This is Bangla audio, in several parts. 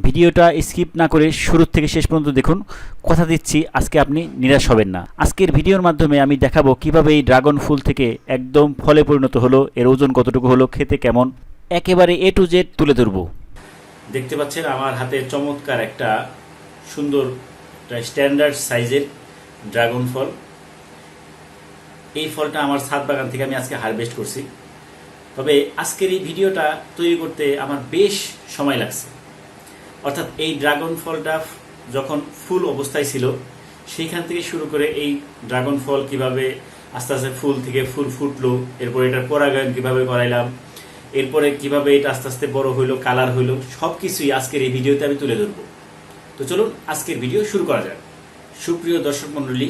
ভিডিওটা স্কিপ না করে শুরু থেকে শেষ পর্যন্ত দেখুন। কথা দিচ্ছি আজকে আপনি নিরাশ হবেন না। আজকের ভিডিওর মাধ্যমে আমি দেখাবো কিভাবে এই ড্রাগন ফুল থেকে একদম ফলে পরিণত হলো, এর ওজন কতটুকু হলো, খেতে কেমন, একেবারে A to Z তুলে ধরবো। দেখতে পাচ্ছেন আমার হাতে চমৎকার একটা সুন্দর স্ট্যান্ডার্ড সাইজের ড্রাগন ফল। এই ফলটা আমার ছাদ বাগান থেকে আমি আজকে হারভেস্ট করছি। তবে আজকের এই ভিডিওটা তৈরি করতে আমার বেশ সময় লাগছে। অর্থাৎ এই ড্রাগন ফলটা যখন ফুল অবস্থায় ছিল সেইখান থেকে শুরু করে এই ড্রাগন ফল কিভাবে আস্তে আস্তে ফুল থেকে ফুল ফুটলো, এরপরে এটার পরাগায়ন কিভাবে করাইলাম, এরপরে কিভাবে এটা আস্তে আস্তে বড় হইলো, কালার হইলো, সব কিছুই আজকের এই ভিডিওতে আমি তুলে ধরবো। তো চলুন আজকের ভিডিও শুরু করা যাক। সুপ্রিয় দর্শক মণ্ডলী,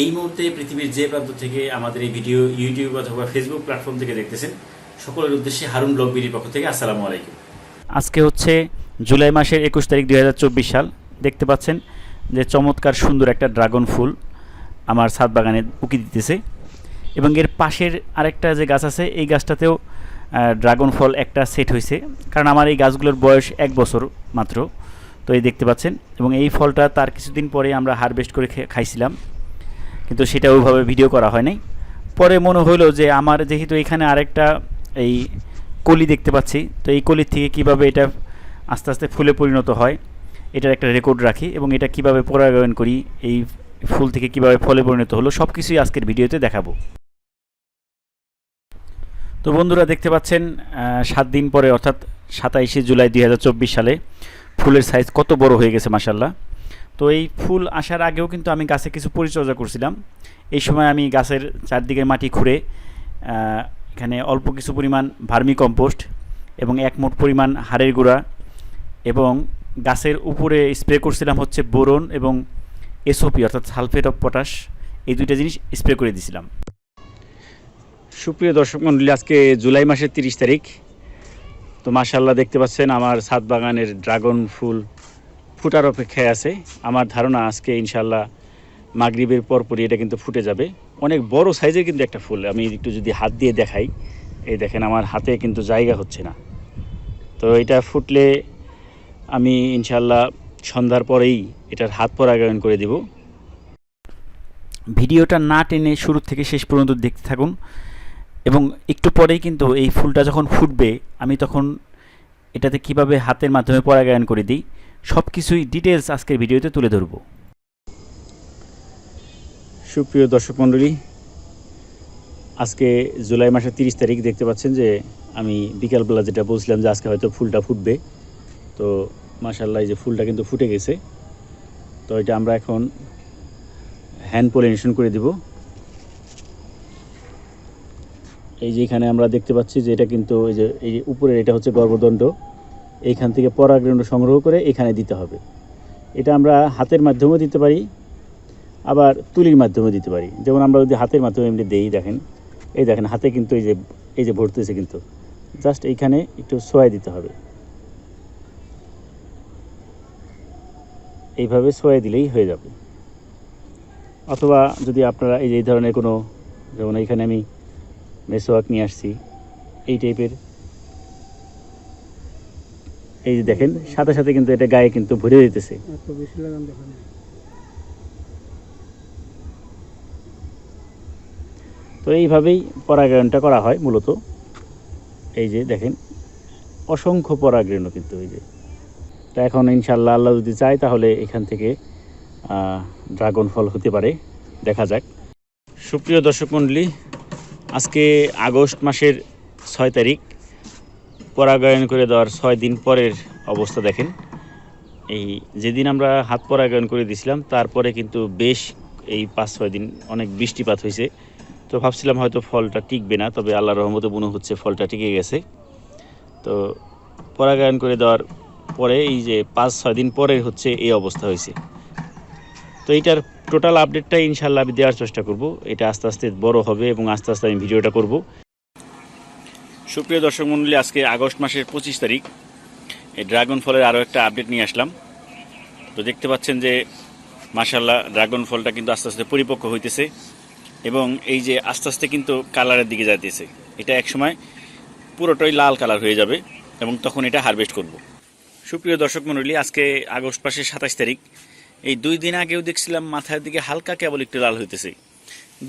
এই মুহূর্তে পৃথিবীর যে প্রান্ত থেকে আমাদের এই ভিডিও ইউটিউব অথবা ফেসবুক প্ল্যাটফর্ম থেকে দেখতেছেন, সকলের উদ্দেশ্যে হারুন ব্লগ বিডির পক্ষ থেকে আসসালামু আলাইকুম। আজকে হচ্ছে জুলাই মাসের 21 তারিখ 2024 সাল। দেখতে পাচ্ছেন যে চমৎকার সুন্দর একটা ড্রাগন ফুল আমার ছাদ বাগানে উকি দিতেছে, এবং এর পাশের আরেকটা যে গাছ আছে এই গাছটাতেও ড্রাগন ফল একটা সেট হয়েছে, কারণ আমার এই গাছগুলোর বয়স 1 বছর মাত্র। তো এই দেখতে পাচ্ছেন, এবং এই ফলটা তার কিছুদিন পরে আমরা হারভেস্ট করে খাইছিলাম, কিন্তু সেটা ওইভাবে ভিডিও করা হয় নাই। পরে মনে হলো যে আমার যেহেতু এখানে আরেকটা এই কলি দেখতে পাচ্ছি, তো এই কলির থেকে কিভাবে এটা আস্তে আস্তে ফুলে পরিণত হয় এটার একটা রেকর্ড রাখি, এবং এটা কিভাবে পরাগায়ন করি, এই ফুল থেকে কিভাবে ফলে পরিণত হলো, সব কিছুই আজকের ভিডিওতে দেখাবো। তো বন্ধুরা দেখতে পাচ্ছেন 7 দিন পরে অর্থাৎ 27শে জুলাই 2024 সালে ফুলের সাইজ কত বড় হয়ে গেছে মাশাআল্লাহ। তো এই ফুল আসার আগেও কিন্তু আমি গাছে কিছু পরিচর্যা করছিলাম। এই সময় আমি গাছের চারদিকের মাটি খুঁড়ে এখানে অল্প কিছু পরিমাণ ভার্মি কম্পোস্ট এবং 1 মুঠ পরিমাণ হাড়ের গুঁড়া এবং গাছের উপরে স্প্রে করছিলাম হচ্ছে বোরন এবং SOP অর্থাৎ সালফেট অফ পটাশ, এই দুইটা জিনিস স্প্রে করে দিয়েছিলাম। সুপ্রিয় দর্শক মণ্ডলী, আজকে জুলাই মাসের 30 তারিখ। তো মাশাআল্লাহ দেখতে পাচ্ছেন আমার ছাদ বাগানের ড্রাগন ফুল ফুটার অপেক্ষায় আছে। আমার ধারণা আজকে ইনশাআল্লাহ মাগরিবের পরপরই এটা কিন্তু ফুটে যাবে। অনেক বড় সাইজের কিন্তু একটা ফুল। আমি একটু যদি হাত দিয়ে দেখাই, এই দেখেন আমার হাতে কিন্তু জায়গা হচ্ছে না। তো এটা ফুটলে আমি ইনশাআল্লাহ সন্ধ্যার পরেই এটার হাত পরাগায়ন করে দেব। ভিডিওটা না টেনে শুরু থেকে শেষ পর্যন্ত দেখতে থাকুন, এবং একটু পরেই কিন্তু এই ফুলটা যখন ফুটবে আমি তখন এটাতে কিভাবে হাতের মাধ্যমে পরাগায়ন করে দিই সব কিছুই ডিটেলস আজকের ভিডিওতে তুলে ধরব। সুপ্রিয় দর্শক মণ্ডলী, আজকে জুলাই মাসের 30 তারিখ। দেখতে পাচ্ছেন যে আমি বিকালবেলা যেটা বলছিলাম যে আজকে হয়তো ফুলটা ফুটবে, তো মাশাআল্লাহ এই যে ফুলটা কিন্তু ফুটে গেছে। তো এটা আমরা এখন হ্যান্ড পলিনেশন করে দিব। এই যে এখানে আমরা দেখতে পাচ্ছি যে এটা কিন্তু এই যে উপরের এটা হচ্ছে গর্ভদণ্ড, এইখান থেকে পরাগরেণু সংগ্রহ করে এখানে দিতে হবে। এটা আমরা হাতের মাধ্যমেও দিতে পারি, আবার তুলির মাধ্যমেও দিতে পারি। যেমন আমরা যদি হাতের মাধ্যমে এমনি দেই, দেখেন এই দেখেন হাতে কিন্তু এই যে ভরতেছে, কিন্তু জাস্ট এইখানে একটু সোয়াই দিতে হবে। এইভাবে সোয়াই দিলেই হয়ে যাবে। অথবা যদি আপনারা এই ধরনের কোনো, যেমন এইখানে আমি মেসোয়াক নিয়ে আসছি, এই টাইপের, এই যে দেখেন সাথে সাথে কিন্তু এটা গায়ে কিন্তু ভরে দিতেছে। তো এইভাবেই পরাগায়নটা করা হয় মূলত। এই যে দেখেন অসংখ্য পরাগরেণু কিন্তু এই যে। তা এখন ইনশাআল্লাহ আল্লাহ যদি চায় তাহলে এখান থেকে ড্রাগন ফল হতে পারে, দেখা যাক। সুপ্রিয় দর্শক মণ্ডলী, আজকে আগস্ট মাসের 6 তারিখ। পরাগায়ন করে দেওয়ার 6 দিন পরের অবস্থা দেখেন। এই যেদিন আমরা হাত পরাগায়ন করে দিয়েছিলাম তারপরে কিন্তু বেশ এই 5-6 দিন অনেক বৃষ্টিপাত হয়েছে। তো ভাবছিলাম হয়তো ফলটা টিকবে না, তবে আল্লাহর রহমতে মনে হচ্ছে ফলটা টিকে গেছে। তো পরাগায়ন করে দেওয়ার পরে এই যে 5-6 দিন পরে হচ্ছে এই অবস্থা হয়েছে। তো এইটার টোটাল আপডেটটাই ইনশাআল্লাহ আমি দেওয়ার চেষ্টা করব। এটা আস্তে আস্তে বড় হবে এবং আস্তে আস্তে আমি ভিডিওটা করব। সুপ্রিয় দর্শক মণ্ডলী, আজকে আগস্ট মাসের 25 তারিখ। এই ড্রাগন ফলের আরও একটা আপডেট নিয়ে আসলাম। তো দেখতে পাচ্ছেন যে মাশাআল্লাহ ড্রাগন ফলটা কিন্তু আস্তে আস্তে পরিপক্ক হইতেছে, এবং এই যে আস্তে আস্তে কিন্তু কালারের দিকে যাইতেছে। এটা একসময় পুরোটাই লাল কালার হয়ে যাবে এবং তখন এটা হারভেস্ট করব। সুপ্রিয় দর্শক মণ্ডলী, আজকে আগস্ট মাসের 27 তারিখ। এই 2 দিন আগেও দেখছিলাম মাথার দিকে হালকা কেবল একটু লাল হইতেছে।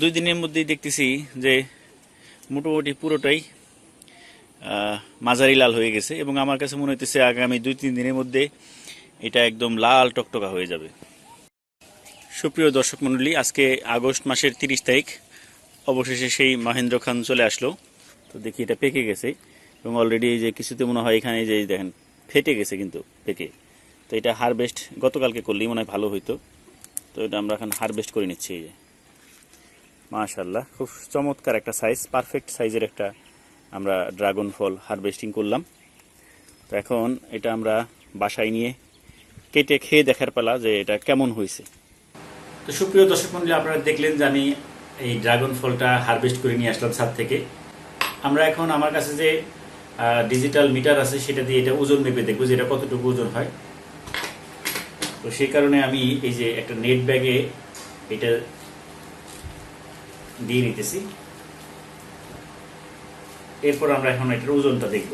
2 দিনের মধ্যেই দেখতেছি যে মোটামুটি পুরোটাই মাঝারি লাল হয়ে গেছে এবং আমার কাছে মনে হইতেছে আগামী 2-3 দিনের মধ্যে এটা একদম লাল টকটকা হয়ে যাবে। সুপ্রিয় দর্শক মণ্ডলী, আজকে আগস্ট মাসের 30 তারিখ। অবশেষে সেই মহেন্দ্র খান চলে আসলো। তো দেখি এটা পেকে গেছে এবং অলরেডি এই যে কিছুতে মনে হয় এখানে যে দেখেন ফেটে গেছে কিন্তু পেকে। তো এটা হারভেস্ট গতকালকে করলেই মনে হয় ভালো হইতো। তো এটা আমরা এখন হারভেস্ট করে নিচ্ছি। এই যে মাশাআল্লাহ, খুব চমৎকার একটা সাইজ, পারফেক্ট সাইজের একটা আমরা ড্রাগন ফল হারভেস্টিং করলাম। তো এখন এটা আমরা বাসায় নিয়ে কেটে খেয়ে দেখার পালা যে এটা কেমন হয়েছে। তো সুপ্রিয় দর্শক মণ্ডলী, আপনারা দেখলেন যে আমি এই ড্রাগন ফলটা হারভেস্ট করে নিয়ে আসলাম ছাদ থেকে। আমরা এখন আমার কাছে যে ডিজিটাল মিটার আছে সেটা দিয়ে এটা ওজন মেপে দেখবো যে এটা কতটুকু ওজন হয়। তো সেই কারণে আমি এই যে একটা নেট ব্যাগে এটা দিয়ে নিতেছি। এরপর আমরা এখন এটার ওজনটা দেখব।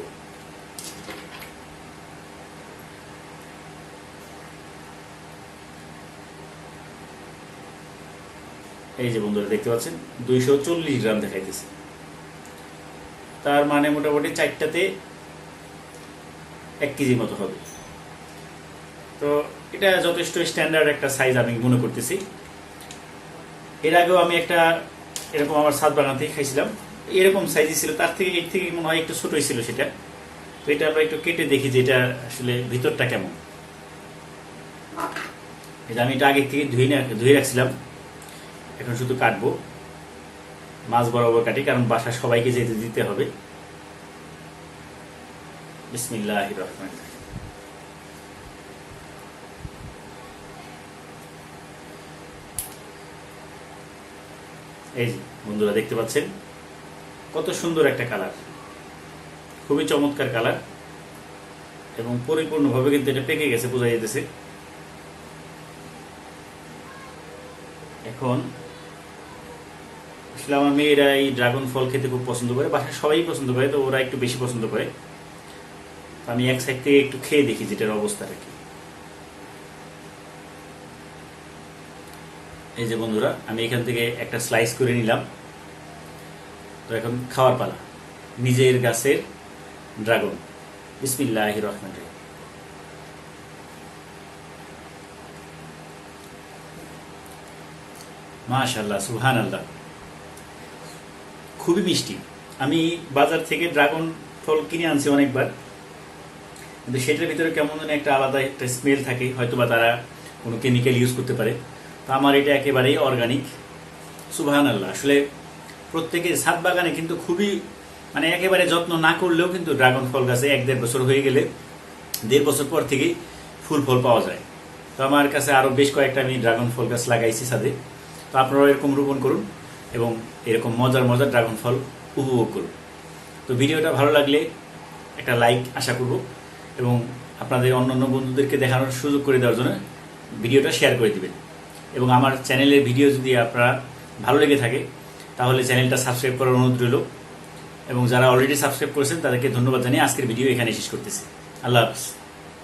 এই যে বন্ধুরা দেখতে পাচ্ছেন 240 গ্রাম দেখাইতেছে। তার মানে মোটামুটি 4টাতে 1 কেজির মতো হবে। তো এটা যথেষ্ট স্ট্যান্ডার্ড একটা সাইজ আমি মনে করতেছি। এর আগেও আমি একটা এরকম আমার ছাদ বাগান থেকে খাইছিলাম, এরকম সাইজই ছিল, তার থেকে এর থেকে মনে হয় একটু ছোটই ছিল সেটা। তো এটা আমরা একটু কেটে দেখি যে এটা আসলে ভিতরটা কেমন। এটা আমি এটা আগে থেকে ধুয়ে রাখছিলাম, এখন শুধু কাটবো। মাছ বরাবর কাটি, কারণ বাসা সবাইকে যেতে দিতে হবে। বিসমিল্লাহির রহমানির রহিম। এই যে বন্ধুরা দেখতে পাচ্ছেন কত সুন্দর একটা কালার, খুবই চমৎকার কালার এবং পরিপূর্ণভাবে কিন্তু এটা পেকে গেছে, বোঝা যেতেছে। এখন আসলে আমার মেয়েরা এই ড্রাগন ফল খেতে খুব পছন্দ করে, বাসায় সবাই পছন্দ করে, তো ওরা একটু বেশি পছন্দ করে। আমি এক সাইড থেকে একটু খেয়ে দেখি যেটার অবস্থাটা কি। এই যে বন্ধুরা, আমি এখান থেকে একটা স্লাইস করে নিলাম। তো এখন খাওয়ার পালা। নিজের গাছের ড্রাগন। বিসমিল্লাহির রহমানির রহিম। মাশাআল্লাহ, সুবহানাল্লাহ, খুবই মিষ্টি। আমি বাজার থেকে ড্রাগন ফল কিনে আনছি অনেকবার, কিন্তু সেটার ভিতরে কেমন যেন একটা আলাদা একটা স্মেল থাকে, হয়তো বা তারা কোনো কেমিক্যাল ইউজ করতে পারে। তো আমার এটা একেবারেই অর্গানিক। সুবহানাল্লাহ, আসলে প্রত্যেকের ছাদ বাগানে কিন্তু খুবই মানে একেবারে যত্ন না করলেও কিন্তু ড্রাগন ফল গাছে 1-1.5 বছর হয়ে গেলে 1.5 বছর পর থেকেই ফুল ফল পাওয়া যায়। তো আমার কাছে আরও বেশ কয়েকটা আমি ড্রাগন ফল গাছ লাগাইছি ছাদে। তো আপনারাও এরকম রোপণ করুন এবং এরকম মজার মজার ড্রাগন ফল উপভোগ করুন। তো ভিডিওটা ভালো লাগলে একটা লাইক আশা করব এবং আপনাদের অন্যান্য বন্ধুদেরকে দেখানোর সুযোগ করে দেওয়ার জন্য ভিডিওটা শেয়ার করে দিবেন। এবং আমার চ্যানেলের ভিডিও যদি আপনারা ভালো লেগে থাকে তাহলে চ্যানেলটা সাবস্ক্রাইব করার অনুরোধ রইল। এবং যারা অলরেডি সাবস্ক্রাইব করেছেন তাদেরকে ধন্যবাদ জানিয়ে আজকের ভিডিও এখানে শেষ করতেছি। আল্লাহ হাফেজ।